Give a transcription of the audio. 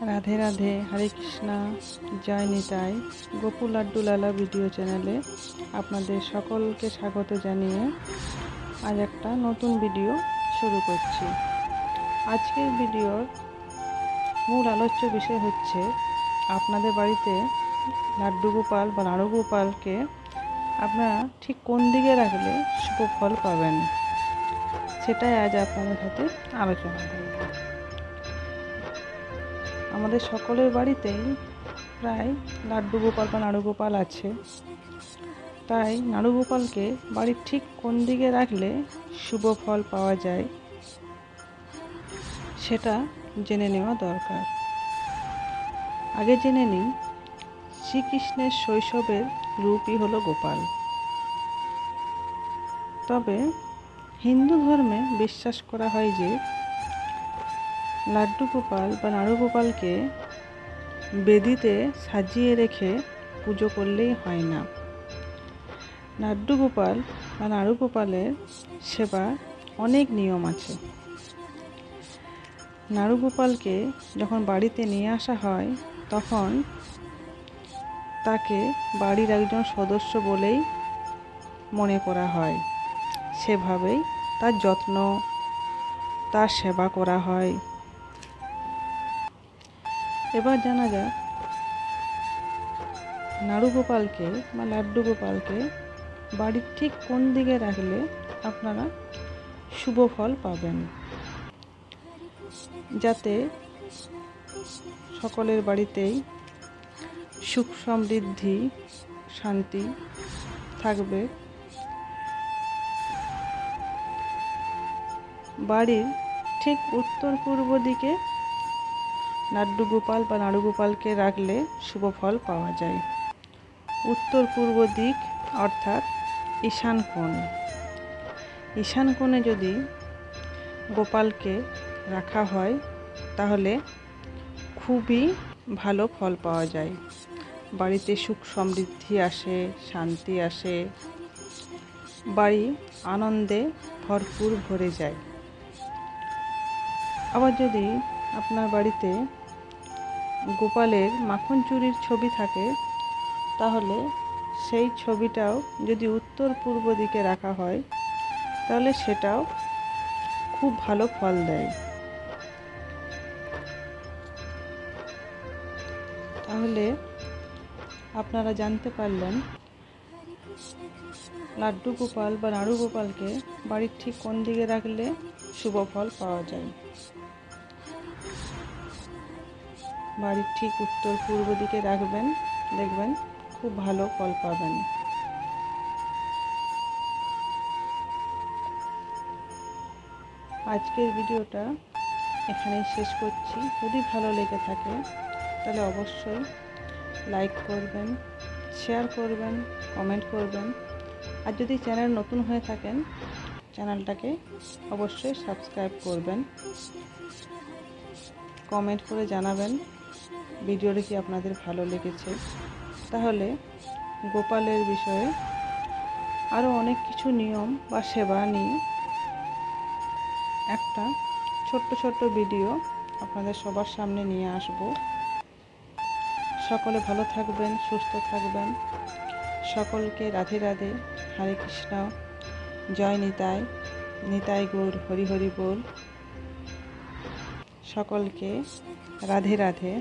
রাধে রাধে, হরে কৃষ্ণা, জয় নিতাই। গোপু লাড্ডু লালা ভিডিও চ্যানেলে আপনাদের সকলকে স্বাগত জানিয়ে আজ একটা নতুন ভিডিও শুরু করছি। আজকের ভিডিওর মূল আলোচ্য বিষয় হচ্ছে আপনাদের বাড়িতে লাড্ডু গোপাল বা নাড়ু গোপালকে আপনারা ঠিক কোন দিকে রাখলে শুভ ফল পাবেন, সেটাই আজ আপনাদের সাথে আলোচনা করব। আমাদের সকলের বাড়িতেই প্রায় লাড্ডু গোপাল বা নাড়ু গোপাল আছে, তাই নাড়ু গোপালকে বাড়ির ঠিক কোন দিকে রাখলে শুভ ফল পাওয়া যায় সেটা জেনে নেওয়া দরকার। আগে জেনে নিই, শ্রীকৃষ্ণের শৈশবের রূপই হলো গোপাল। তবে হিন্দু ধর্মে বিশ্বাস করা হয় যে লাড্ডু গোপাল বা নাড়ু গোপালকে বেদিতে সাজিয়ে রেখে পুজো করলেই হয় না। লাড্ডু গোপাল বা নাড়ু গোপালের সেবার অনেক নিয়ম আছে। নাড়ু গোপালকে যখন বাড়িতে নিয়ে আসা হয় তখন তাকে বাড়ির একজন সদস্য বলেই মনে করা হয়, সেভাবেই তার যত্ন, তার সেবা করা হয়। এবার জানা যাক নাড়ু গোপালকে বা লাড্ডু গোপালকে বাড়ির ঠিক কোন দিকে রাখলে আপনারা শুভ ফল পাবেন, যাতে সকলের বাড়িতেই সুখ সমৃদ্ধি শান্তি থাকবে। বাড়ির ঠিক উত্তর পূর্ব দিকে লাড্ডু গোপাল বা নাড়ু গোপালকে রাখলে শুভ ফল পাওয়া যায়। উত্তর পূর্ব দিক অর্থাৎ ঈশান কোণ। ঈশান কোণে যদি গোপালকে রাখা হয় তাহলে খুবই ভালো ফল পাওয়া যায়। বাড়িতে সুখ সমৃদ্ধি আসে, শান্তি আসে, বাড়ি আনন্দে ভরপুর ভরে যায়। আবার যদি আপনার বাড়িতে গোপালের মাখন চুরির ছবি থাকে তাহলে সেই ছবিটাও যদি উত্তর পূর্ব দিকে রাখা হয় তাহলে সেটাও খুব ভালো ফল দেয়। তাহলে আপনারা জানতে পারলেন লাড্ডু গোপাল বা নাড়ু গোপালকে বাড়ির ঠিক কোন দিকে রাখলে শুভ ফল পাওয়া যায়। বাড়ির ঠিক উত্তর পূর্ব দিকে রাখবেন, দেখবেন খুব ভালো ফল পাবেন। আজকের ভিডিওটা এখানেই শেষ করছি। যদি ভালো লেগে থাকে তাহলে অবশ্যই লাইক করবেন, শেয়ার করবেন, কমেন্ট করবেন। আর যদি চ্যানেল নতুন হয়ে থাকেন চ্যানেলটাকে অবশ্যই সাবস্ক্রাইব করবেন। কমেন্ট করে জানাবেন ভিডিওটি কি আপনাদের ভালো লেগেছে। তাহলে গোপালের বিষয়ে আরও অনেক কিছু নিয়ম বা সেবা নিয়ে একটা ছোট্ট ভিডিও আপনাদের সবার সামনে নিয়ে আসব। সকলে ভালো থাকবেন, সুস্থ থাকবেন। সকলকে রাধে রাধে, হরে কৃষ্ণ, জয় নিতাই। নিতাই গৌর হরি হরি বল। সকলকে রাধে রাধে।